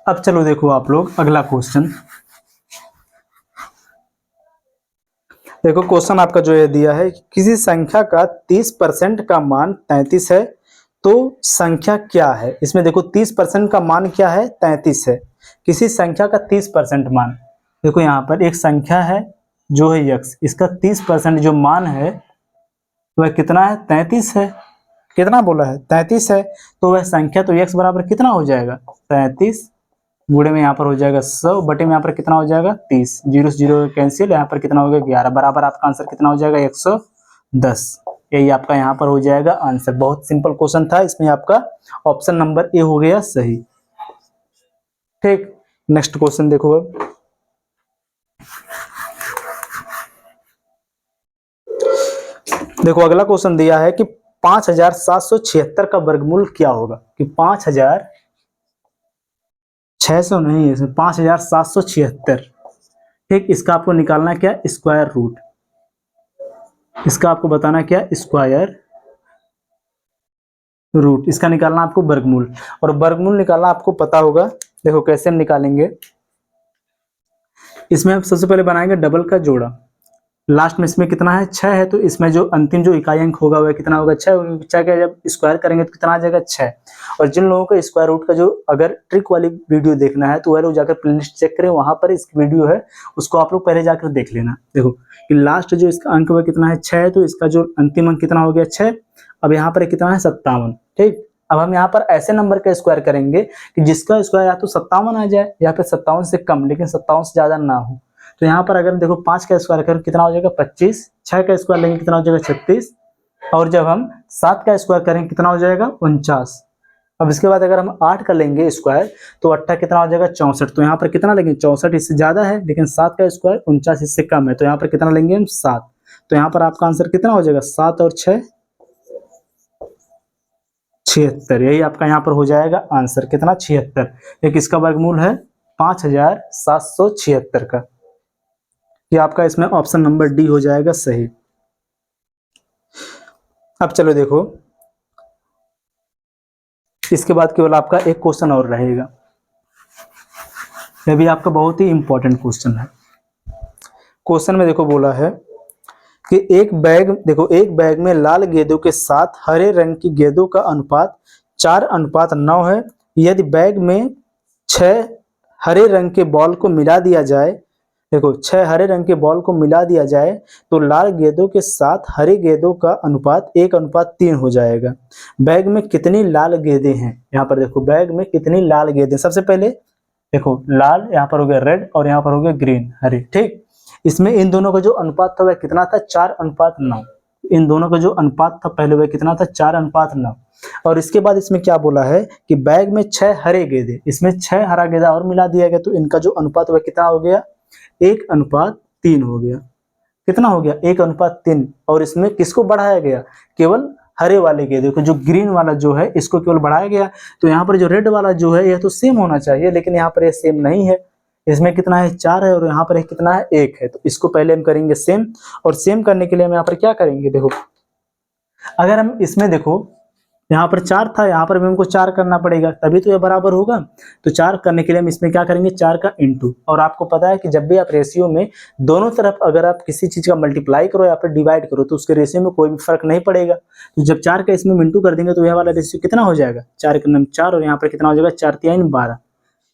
अब चलो देखो आप लोग अगला क्वेश्चन। देखो क्वेश्चन आपका जो है दिया है, किसी संख्या का 30% का मान 33 है तो संख्या क्या है। इसमें देखो 30% का मान क्या है 33 है। किसी संख्या का 30% मान, देखो यहाँ पर एक संख्या है जो है x, इसका 30% जो मान है वह कितना है 33 है। कितना बोला है 33 है, तो वह संख्या तो x बराबर कितना हो जाएगा 33 गुणे में यहाँ पर हो जाएगा 100 बटे में यहाँ पर कितना हो जाएगा 30, 0 से 0 कैंसिल, यहाँ पर कितना हो गया 11, बराबर आपका आंसर कितना हो जाएगा 110। यही आपका यहाँ पर हो जाएगा आंसर। बहुत सिंपल क्वेश्चन था, इसमें आपका ऑप्शन नंबर ए हो गया सही। ठीक, नेक्स्ट क्वेश्चन देखो। अब देखो अगला क्वेश्चन दिया है कि 5776 का वर्गमूल क्या होगा। कि 5600 नहीं है इसमें 5776। ठीक, इसका आपको निकालना क्या स्क्वायर रूट, इसका आपको बताना क्या स्क्वायर रूट, इसका निकालना आपको वर्गमूल। और वर्गमूल निकालना आपको पता होगा, देखो कैसे हम निकालेंगे। इसमें हम सबसे पहले बनाएंगे डबल का जोड़ा, लास्ट में इसमें कितना है 6 है, तो इसमें जो अंतिम जो इकाई अंक होगा वह कितना होगा 6, 6 का जब स्क्वायर करेंगे तो कितना आ जाएगा 6। और जिन लोगों को स्क्वायर रूट का जो अगर ट्रिक वाली वीडियो देखना है तो वह लोग जाकर प्लेलिस्ट चेक करें, वहां पर इस वीडियो है उसको आप लोग पहले जाकर देख लेना। देखो कि लास्ट जो इसका अंक वह कितना है 6 है, तो इसका जो अंतिम अंक कितना हो गया 6। अब यहाँ पर कितना है 57। ठीक, अब हम यहाँ पर ऐसे नंबर का स्क्वायर करेंगे कि जिसका स्क्वायर या तो 57 आ जाए या फिर 57 से कम लेकिन 57 से ज्यादा ना हो। तो यहाँ पर अगर देखो 5 का स्क्वायर करें कितना हो जाएगा 25, 6 का स्क्वायर लेंगे कितना हो जाएगा 36, और जब हम 7 का स्क्वायर करेंगे कितना हो जाएगा 49। अब इसके बाद अगर हम 8 का लेंगे स्क्वायर तो 8 कितना हो जाएगा 64। तो यहाँ पर कितना लेंगे 64 इससे ज्यादा है, लेकिन 7 का स्क्वायर 49 इससे कम है, तो यहाँ पर कितना लेंगे हम 7। तो यहाँ पर आपका आंसर कितना हो जाएगा 7 और 6 76। यही आपका यहाँ पर हो जाएगा आंसर कितना 76। ये किसका वर्गमूल है 5776 का। ये आपका इसमें ऑप्शन नंबर डी हो जाएगा सही। अब चलो देखो इसके बाद केवल आपका एक क्वेश्चन और रहेगा, यह भी आपका बहुत ही इंपॉर्टेंट क्वेश्चन है। क्वेश्चन में देखो बोला है कि एक बैग, देखो एक बैग में लाल गेंदों के साथ हरे रंग की गेंदों का अनुपात 4:9 है। यदि बैग में 6 हरे रंग के बॉल को मिला दिया जाए, देखो 6 हरे रंग के बॉल को मिला दिया जाए तो लाल गेंदों के साथ हरे गेंदों का अनुपात 1:3 हो जाएगा। बैग में कितनी लाल गेंदें हैं। यहाँ पर देखो बैग में कितनी लाल गेंदें, सबसे पहले देखो लाल यहाँ पर हो गया रेड और यहाँ पर हो गया ग्रीन हरे। ठीक, इसमें इन दोनों का जो अनुपात था वह कितना था 4:9। इन दोनों का जो अनुपात था पहले वह कितना था 4:9। और इसके बाद इसमें क्या बोला है कि बैग में 6 हरे गेंदे, इसमें 6 हरा गेंदा और मिला दिया गया तो इनका जो अनुपात वह कितना हो गया 1:3 हो गया। कितना हो गया 1:3। और इसमें किसको बढ़ाया गया केवल हरे वाले गेंदे को, जो ग्रीन वाला जो है इसको केवल बढ़ाया गया। तो यहाँ पर जो रेड वाला जो है यह तो सेम होना चाहिए, लेकिन यहाँ पर यह सेम नहीं है। इसमें कितना है 4 है और यहाँ पर कितना है 1 है, तो इसको पहले हम करेंगे सेम। और सेम करने के लिए हम यहाँ पर क्या करेंगे, देखो अगर हम इसमें देखो यहाँ पर 4 था, यहाँ पर भी हमको 4 करना पड़ेगा तभी तो यह बराबर होगा। तो 4 करने के लिए हम इसमें क्या करेंगे 4 का इंटू। और आपको पता है कि जब भी आप रेशियो में दोनों तरफ अगर आप किसी चीज का मल्टीप्लाई करो या फिर डिवाइड करो तो उसके रेशियो में कोई भी फर्क नहीं पड़ेगा। तो जब 4 का इसमें इंटू कर देंगे तो यह वाला रेशियो कितना हो जाएगा 4 का 4 और यहाँ पर कितना हो जाएगा 4 3 12।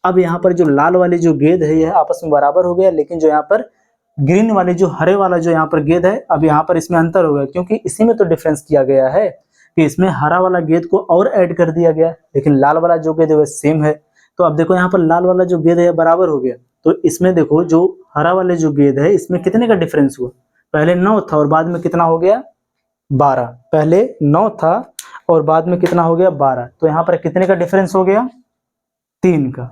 अब यहाँ पर जो लाल वाली जो गेंद है यह आपस में बराबर हो गया, लेकिन जो यहाँ पर ग्रीन वाली जो हरे वाला जो यहाँ पर गेंद है अब यहाँ पर इसमें अंतर हो गया, क्योंकि इसी में तो डिफरेंस किया गया है कि इसमें हरा वाला गेंद को और ऐड कर दिया गया, लेकिन लाल वाला जो गेंद है वह सेम है। तो अब देखो यहाँ पर लाल वाला जो गेंद है बराबर हो गया, तो इसमें देखो जो हरा वाले जो गेंद है इसमें कितने का डिफरेंस हुआ, पहले 9 था और बाद में कितना हो गया 12, पहले 9 था और बाद में कितना हो गया 12, तो यहाँ पर कितने का डिफरेंस हो गया 3 का।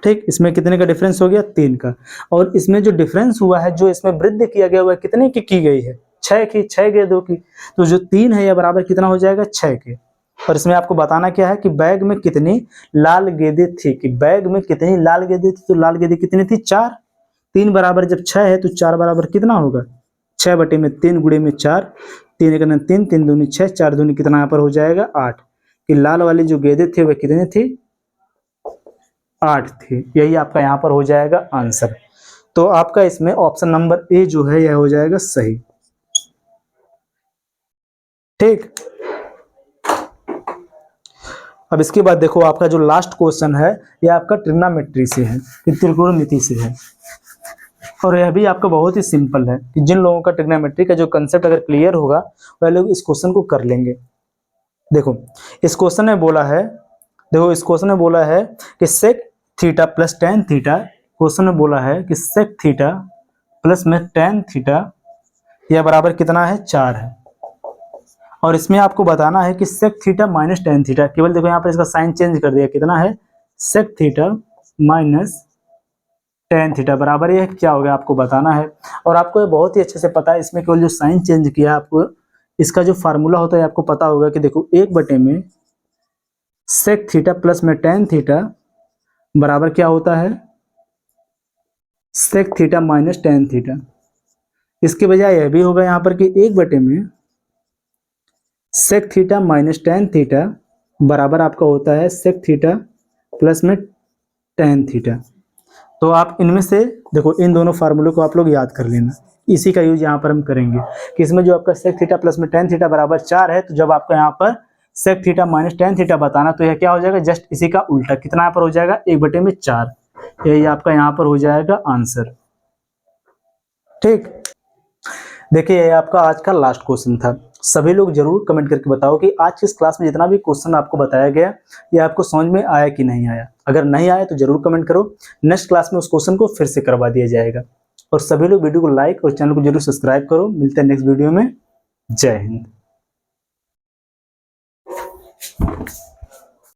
ठीक, इसमें कितने का डिफरेंस हो गया 3 का। और इसमें जो डिफरेंस हुआ है, जो इसमें वृद्धि किया गया हुआ है, कितने की गई है 6 की, 6 गेंदों की, तो जो 3 है यह बराबर कितना हो जाएगा 6 के। और इसमें आपको बताना क्या है कि बैग में कितनी लाल गेंदें थी, कि बैग में कितनी लाल गेंदें थी, तो लाल गेंदें कितनी थी 4, 3 बराबर जब 6 है तो 4 बराबर कितना होगा 6 बटे में 3 गुणे में 4, 3 एक 3, 3 दूनी 6, 4 दूनी कितना यहाँ पर हो जाएगा 8, कि लाल वाली जो गेंदें थी वह कितनी थी 8 थी। यही आपका यहाँ पर हो जाएगा आंसर। तो आपका इसमें ऑप्शन नंबर ए जो है यह हो जाएगा सही। ठीक, अब इसके बाद देखो आपका जो लास्ट क्वेश्चन है यह आपका ट्रिग्नोमेट्री से है, त्रिकोणमिति से है, और यह भी आपका बहुत ही सिंपल है कि जिन लोगों का ट्रिग्नोमेट्री का जो कंसेप्ट अगर क्लियर होगा वह लोग इस क्वेश्चन को कर लेंगे। देखो इस क्वेश्चन में बोला है, देखो इस क्वेश्चन में बोला है कि sec theta plus tan theta, question में बोला है कि सेक थीटा प्लस में टेन थीटा यह बराबर कितना है 4 है। और इसमें आपको बताना है कि sec theta minus tan theta, केवल देखो यहाँ पर इसका साइन चेंज कर दिया, कितना है sec theta minus tan theta बराबर ये क्या हो गया आपको बताना है। और आपको ये बहुत ही अच्छे से पता है, इसमें केवल जो साइन चेंज किया आपको इसका जो फार्मूला होता है आपको पता होगा कि देखो 1 बटे में सेक थीटा प्लस में टेन थीटा बराबर क्या होता है sec theta minus tan theta. इसके बजाय यह भी होगा यहाँ पर कि 1 बटे में sec theta minus tan theta बराबर आपका होता है सेक थीटा प्लस में टेन थीटा। तो आप इनमें से देखो इन दोनों फार्मूले को आप लोग याद कर लेना, इसी का यूज यहाँ पर हम करेंगे कि इसमें जो आपका सेक थीटा प्लस में टेन थीटा बराबर 4 है, तो जब आपका यहाँ पर sec theta minus tan theta बताना तो यह क्या हो जाएगा जस्ट इसी का उल्टा, कितना यहाँ पर हो जाएगा 1 बटे में 4, यही आपका यहाँ पर हो जाएगा आंसर। ठीक, देखिए यह आपका आज का लास्ट क्वेश्चन था। सभी लोग जरूर कमेंट करके बताओ कि आज की इस क्लास में जितना भी क्वेश्चन आपको बताया गया ये आपको समझ में आया कि नहीं आया। अगर नहीं आया तो जरूर कमेंट करो, नेक्स्ट क्लास में उस क्वेश्चन को फिर से करवा दिया जाएगा। और सभी लोग वीडियो को लाइक और चैनल को जरूर सब्सक्राइब करो। मिलते हैं नेक्स्ट वीडियो में। जय हिंद।